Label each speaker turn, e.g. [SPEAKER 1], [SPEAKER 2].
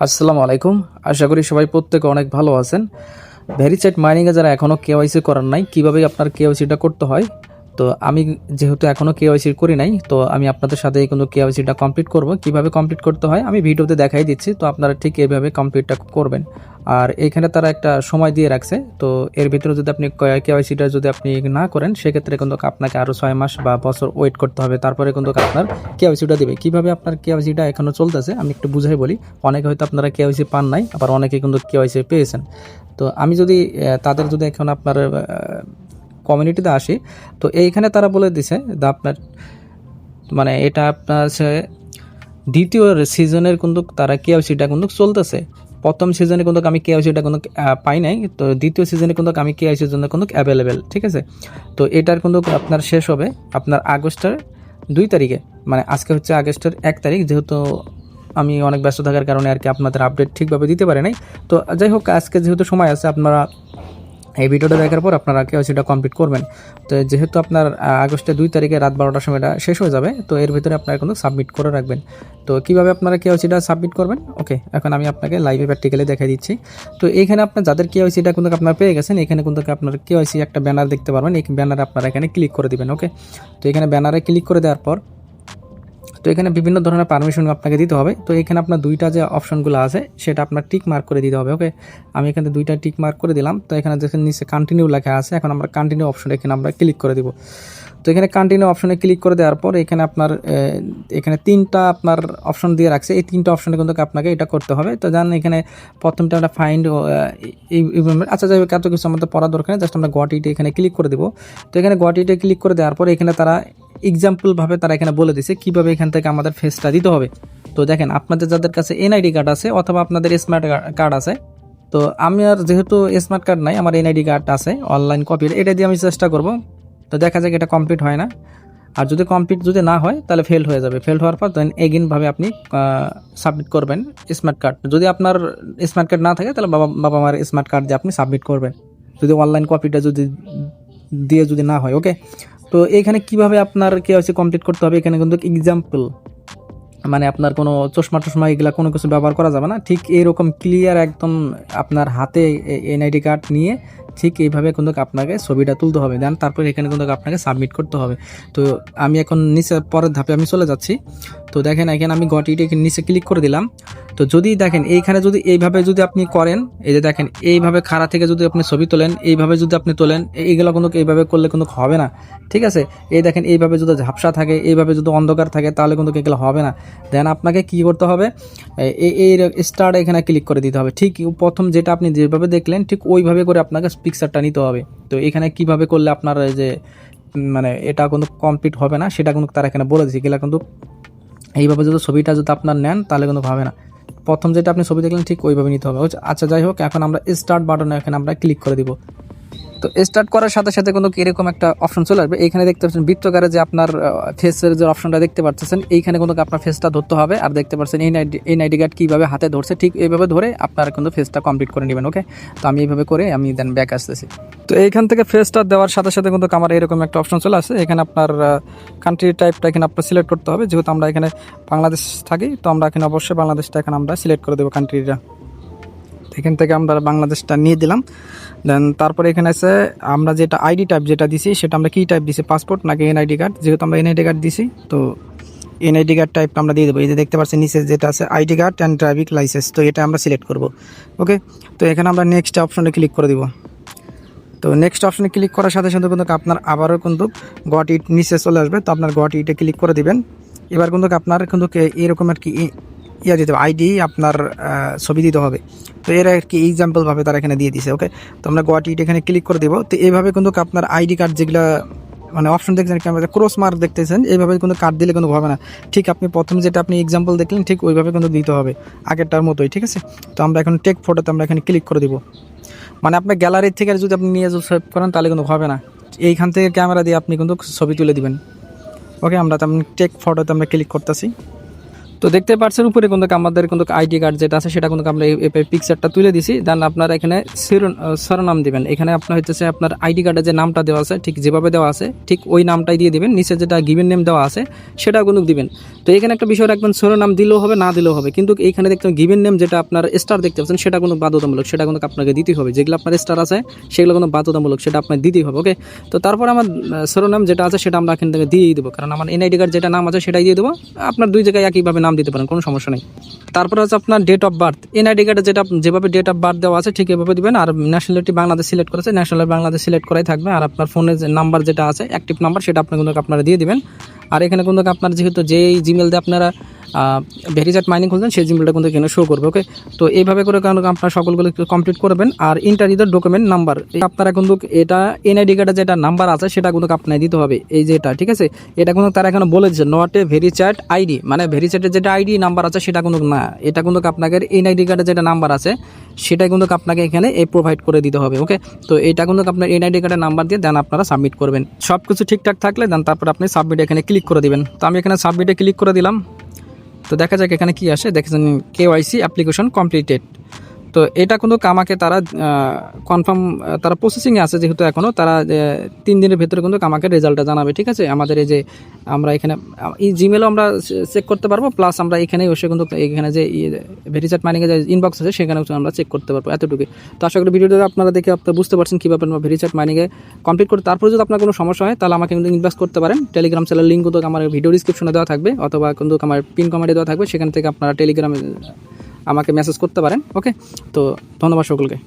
[SPEAKER 1] আসসালামু আলাইকুম। আশা করি সবাই প্রত্যেকে অনেক ভালো আছেন। ভেরিচাইট মাইনিংয়ে যারা এখনও কেওয়াইসি করার নাই, কীভাবে আপনার কেওয়াইসিটা করতে হয়, তো আমি যেহেতু এখনও কেওয়াইসি করি নাই, তো আমি আপনাদের সাথে কিন্তু কেওয়াইসিটা কমপ্লিট করব। কিভাবে কমপ্লিট করতে হয় আমি ভিডিওতে দেখাই দিচ্ছি, তো আপনারা ঠিক এইভাবে কমপ্লিটটা করবেন। আর এইখানে তারা একটা সময় দিয়ে রাখছে, তো এর ভিতরে যদি আপনি কেওয়াইসিটা যদি আপনি না করেন, সেক্ষেত্রে কিন্তু আপনাকে আরও 6 মাস বা বছর ওয়েট করতে হবে, তারপরে কিন্তু আপনার কেওয়াইসিটা দেবে। কীভাবে আপনার কেওয়াইসিটা এখনও চলতেছে আমি একটু বুঝাই বলি। অনেকে হয়তো আপনারা কেওয়াইসি পান নাই, আবার অনেকে কিন্তু কেওয়াইসি পেয়েছেন। তো আমি যদি তাদের যদি এখন আপনার কমিউনিটিতে আসি, তো এইখানে তারা বলে দিছে আপনার মানে এটা আপনার দ্বিতীয় সিজনের কিন্তু তারা কেওয়াইসিটা কিন্তু চলতেছে। প্রথম সিজনে কিন্তু আমি কেওয়াইসিটা কিন্তু পাই নাই, তো দ্বিতীয় সিজনে কিন্তু আমি কেওয়াইসির জন্য কিন্তু অ্যাভেলেবেল, ঠিক আছে। তো এটার কিন্তু আপনার শেষ হবে আপনার আগস্টের 2 তারিখে, মানে আজকে হচ্ছে আগস্টের 1 তারিখ। যেহেতু আমি অনেক ব্যস্ত থাকার কারণে আর কি আপনাদের আপডেট ঠিকভাবে দিতে পারি নাই। তো যাই হোক, আজকে যেহেতু সময় আছে, আপনারা এই ভিডিওটা দেখার পর আপনারা কেওয়াইসিটা কমপ্লিট করবেন। তো যেহেতু আপনার আগস্টের 2 তারিখে রাত 12টার সময় এটা শেষ হয়ে যাবে, তো এর ভিতরে আপনারা কিন্তু সাবমিট করে রাখবেন। তো কীভাবে আপনারা কেওয়াইসিটা সাবমিট করবেন, ওকে, এখন আমি আপনাকে লাইভে প্র্যাকটিক্যালি দেখাই দিচ্ছি। তো এইখানে আপনার যাদের কেওয়াইসিটা কিন্তু আপনারা পেয়ে গেছেন, এখানে কিন্তু আপনার কেওয়াইসি একটা ব্যানার দেখতে পারবেন। এই ব্যানারে আপনারা এখানে ক্লিক করে দিবেন, ওকে। তো এখানে ব্যানারে ক্লিক করে দেওয়ার পর তো এখানে বিভিন্ন ধরনের পারমিশন আপনাকে দিতে হবে। তো এখানে আপনার দুইটা যে অপশনগুলো আছে সেটা আপনার টিক মার্ক করে দিতে হবে, ওকে। আমি এখানে দুইটা টিক মার্ক করে দিলাম। তো এখানে দেখেন নিচে কন্টিনিউ লেখা আছে, এখন আমরা কন্টিনিউ অপশনে এখানে আমরা ক্লিক করে দিব। তো এখানে কন্টিনিউ অপশনে ক্লিক করে দেওয়ার পর এখানে আপনার এখানে 3টা আপনার অপশন দিয়ে রাখছে। এই 3টা অপশনে কিন্তু আপনাকে এটা করতে হবে। তো জানেন এখানে প্রথমটা আমরা ফাইন্ড আচ্ছা যাই হোক, এত কিছু আমাদের পড়া দরকার নেই, জাস্ট আমরা গটিতে এখানে ক্লিক করে দেবো। তো এখানে গটিতে ক্লিক করে দেওয়ার পর এখানে তারা এক্সাম্পলভাবে তারা এখানে বলে দিছে কীভাবে এখান থেকে আমাদের ফেসটা দিতে হবে। তো দেখেন আপনাদের যাদের কাছে এনআইডি কার্ড আছে অথবা আপনাদের স্মার্ট কার্ড আছে, তো আমি আর যেহেতু স্মার্ট কার্ড নাই, আমার এনআইডি কার্ড আছে অনলাইন কপি, এটা দিয়ে আমি চেষ্টা করব। তো দেখা যাক এটা কমপ্লিট হয় না, আর যদি কমপ্লিট যদি না হয় তাহলে ফেল হয়ে যাবে। ফেল হওয়ার পর দেন এগেনভাবে আপনি সাবমিট করবেন স্মার্ট কার্ড। যদি আপনার স্মার্ট কার্ড না থাকে তাহলে বাবা মার স্মার্ট কার্ড দিয়ে আপনি সাবমিট করবেন, যদি অনলাইন কপিটা যদি দিয়ে যদি না হয়, ওকে। তো এইখানে কিভাবে আপনার কেওয়াইসি কমপ্লিট করতে হবে, এখানে কিন্তু এক্সাম্পল মানে আপনার কোনো চশমা টশমা এগুলা কোনো কিছু ব্যবহার করা যাবে না। ঠিক এরকম ক্লিয়ার একদম আপনার হাতে এনআইডি কার্ড নিয়ে ঠিক এইভাবে কিন্তু আপনাকে ছবিটা তুলতে হবে, দেন তারপর এখানে কিন্তু আপনাকে সাবমিট করতে হবে। তো আমি এখন নিচে পরের ধাপে আমি চলে যাচ্ছি। তো দেখেন এখানে আমি গটিটা নিচে ক্লিক করে দিলাম। তো যদি দেখেন এইখানে যদি এইভাবে যদি আপনি করেন, এই যে দেখেন এইভাবে খাড়া থেকে যদি আপনি ছবি তোলেন, এইভাবে যদি আপনি তোলেন, এইগুলো কিন্তু এইভাবে করলে কিন্তু হবে না, ঠিক আছে। এই দেখেন এইভাবে যদি ঝাপসা থাকে, এইভাবে যদি অন্ধকার থাকে, তাহলে কিন্তু এগুলো হবে না। দেন আপনাকে কি করতে হবে, এই স্টার্ট এখানে ক্লিক করে দিতে হবে। ঠিক প্রথম যেটা আপনি যেভাবে দেখলেন ঠিক ওইভাবে করে আপনাকে পিকচারটা নিতে হবে। তো এখানে কিভাবে করলে আপনার যে মানে এটা কিন্তু কমপ্লিট হবে না সেটা কিন্তু তারা এখানে বলে দিচ্ছে। এগুলো কিন্তু এইভাবে যদি ছবিটা যদি আপনার নেন তাহলে কিন্তু হবে না। প্রথম যেটা আপনি ছবি দেখলেন ঠিক ওইভাবে নিতে হবে। আচ্ছা যাই হোক, এখন আমরা স্টার্ট বাটনে এখানে আমরা ক্লিক করে দিব। তো স্টার্ট করার সাথে সাথে কিন্তু এরকম একটা অপশন চলে আসবে। এইখানে দেখতে পাচ্ছেন বৃত্তকারে যে আপনার ফেসের যে অপশনটা দেখতে পাচ্ছেন, এইখানে কিন্তু আপনার ফেসটা ধরতে হবে। আর দেখতে পাচ্ছেন এনআইডি কার্ড কীভাবে হাতে ধরছে, ঠিক এইভাবে ধরে আপনারা কিন্তু ফেসটা কমপ্লিট করে নেবেন, ওকে। তো আমি এইভাবে করে আমি দেন ব্যাক আসতেছি। তো এইখান থেকে ফেসটা দেওয়ার সাথে সাথে কিন্তু আমার এরকম একটা অপশন চলে আসে। এখানে আপনার কান্ট্রি টাইপটা এখানে আপনার সিলেক্ট করতে হবে। যেহেতু আমরা এখানে বাংলাদেশ থাকি, তো আমরা এখানে অবশ্যই বাংলাদেশটা এখানে আমরা সিলেক্ট করে দেবো কান্ট্রিটা। এখান থেকে আমরা বাংলাদেশটা নিয়ে দিলাম। দেন তারপরে এখানে আছে আমরা যেটা আইডি টাইপ যেটা দিছি সেটা আমরা কী টাইপ দিছি, পাসপোর্ট নাকি এনআইডি কার্ড। যেহেতু আমরা এনআইডি কার্ড দিছি, তো এনআইডি কার্ড টাইপটা আমরা দিয়ে দেবো। এই যে দেখতে পাচ্ছি নিচে যেটা আছে ID card and driving licence, তো এটা আমরা সিলেক্ট করব, ওকে। তো এখানে আমরা নেক্সট অপশনে ক্লিক করে দিব। তো নেক্সট অপশনে ক্লিক করার সাথে সাথে কিন্তু আপনার আবারও কিন্তু গট ইট নিচে চলে আসবে। তো আপনার গট ইটে ক্লিক করে দিবেন। এবার কিন্তু আপনার কিন্তু এরকম আর কি দিতে হবে, আইডি আপনার ছবি দিতে হবে। তো এরা আর কি এক্সাম্পলভাবে তারা এখানে দিয়ে দিছে, ওকে। তো আমরা গোয়াটিট এখানে ক্লিক করে দেবো। তো এইভাবে কিন্তু আপনার আইডি কার্ড যেগুলো মানে অপশন দেখছেন, ক্রস মার্ক দেখতেছেন, এইভাবে কিন্তু কার্ড দিলে কিন্তু হবে না। ঠিক আপনি প্রথম যেটা আপনি এক্সাম্পল দেখলেন ঠিক ওইভাবে কিন্তু দিতে হবে আগেরটার মতোই, ঠিক আছে। তো আমরা এখন টেক ফটোতে আমরা এখানে ক্লিক করে দিব। মানে আপনার গ্যালারির থেকে যদি আপনি নিয়ে সেভ করেন তাহলে কিন্তু হবে না, এইখান থেকে ক্যামেরা দিয়ে আপনি কিন্তু ছবি তুলে দিবেন, ওকে। আমরা তেমন টেক ফটোতে আমরা ক্লিক করতেছি। তো দেখতে পাচ্ছেন উপরে কিন্তু আমাদের কিন্তু আইডি কার্ড যেটা আছে সেটা কিন্তু আমরা এই পিকচারটা তুলে দিছি। দেন আপনারা এখানে শিরোনাম দিবেন। এখানে আপনার হচ্ছে আপনার আইডি কার্ডে যে নামটা দেওয়া আছে ঠিক যেভাবে দেওয়া আছে ঠিক ওই নামটাই দিয়ে দিবেন। নিচে যেটা গিভেন নেম দেওয়া আছে সেটা কিন্তু দিবেন। তো এখানে একটা বিষয় রাখবেন, শিরোনাম দিলেও হবে না দিলেও হবে, কিন্তু এইখানে দেখতে গিভেন নেম যেটা আপনার স্টার দেখতে পাচ্ছেন সেটা কিন্তু বাধ্যতামূলক, সেটা কিন্তু আপনাকে দিতেই হবে। যেগুলো আপনার স্টার আছে সেগুলো কিন্তু বাধ্যতামূলক, সেটা আপনার দিতেই হবে। ওকে, তো তারপর আমার শিরোনাম যেটা আছে সেটা আমরা এখান থেকে দিয়েই দেবো, কারণ আমার এনআইডি কার্ড যেটা নাম আছে সেটাই দিয়ে দেবো। আপনার দুই জায়গায় একইভাবে নাম দিতে পারেন, কোনো সমস্যা নেই। তারপরে হচ্ছে আপনার ডেট অফ বার্থ, এনআইডি কার্ডে যেটা যেভাবে ডেট অফ বার্থ দেওয়া আছে ঠিক এভাবে দিবেন। আর ন্যাশনালিটি বাংলাদেশ সিলেক্ট করেছে, ন্যাশনাল বাংলাদেশ সিলেক্ট করাই থাকবে। আর আপনার ফোনের যে নাম্বার যেটা আছে অ্যাক্টিভ নাম্বার সেটা আপনারা দিয়ে দিবেন। আর এখানে কিন্তু আপনার যেহেতু যেই জিমেল দিয়ে আপনারা ভেরিচার্ট মাইনিং খুলছেন সেই জিমেলটা কিন্তু এখানে শো করবে। ওকে, তো এইভাবে করে কারণ আপনারা সকলগুলো কমপ্লিট করবেন। আর ইন্টারভিউ ডকুমেন্ট নাম্বার আপনারা কিন্তু এটা এনআইডি কার্ডে যেটা নাম্বার আছে সেটা কিন্তু আপনার দিতে হবে। এই যে এটা ঠিক আছে, এটা কিন্তু তারা এখানে বলেছে নট এ ভেরিচার্ট আইডি, মানে ভেরিচার্টের যেটা আইডি নাম্বার আছে সেটা কিন্তু না, এটা কিন্তু আপনাকে এনআইডি কার্ডে যেটা নাম্বার আছে সেটাই কিন্তু আপনাকে এখানে প্রোভাইড করে দিতে হবে। ওকে, তো এটা কিন্তু আপনার এনআইডি কার্ডের নাম্বার দিয়ে দেন আপনারা সাবমিট করবেন। সব কিছু ঠিকঠাক থাকলে দেন তারপর আপনি সাবমিট এখানে ক্লিক করে দিবেন। তো আমি এখানে সাবমিটে ক্লিক করে দিলাম। তো দেখা যাক এখানে কি আসে। দেখেছেন কেওয়াইসি অ্যাপ্লিকেশন কমপ্লিটেড। তো এটা কিন্তু আমাকে তারা কনফার্ম, তারা প্রসেসিংয়ে আছে যেহেতু এখনও, তারা 3 দিনের ভেতরে কিন্তু আমাকে রেজাল্টটা জানাবে। ঠিক আছে, আমাদের এই যে আমরা এখানে এই জিমেলও আমরা চেক করতে পারবো, প্লাস আমরা এখানে বসে কিন্তু এখানে যে ভেরিচার্ট মাইনিংয়ে যে ইনবক্স আছে সেখানেও আমরা চেক করতে পারবো, এতটুকুই। তো আশা করি ভিডিওটা আপনারা দেখে আপনারা বুঝতে পারছেন কীভাবে আমরা ভেরিচার্ট মাইনিংয়ে কমপ্লিট করতে। তারপরে যদি আপনার কোনো সমস্যা হয় তাহলে আমাকে কিন্তু ইনবক্স করতে পারেন। টেলিগ্রাম চ্যানেল লিঙ্ক কিন্তু আমার ভিডিও ডিসক্রিপশনে দেওয়া থাকবে, অথবা কিন্তু আমার পিন কমেন্টে দেওয়া থাকবে, সেখান থেকে আপনারা টেলিগ্রামে আমাকে মেসেজ করতে পারেন। ওকে, তো ধন্যবাদ সকলকে।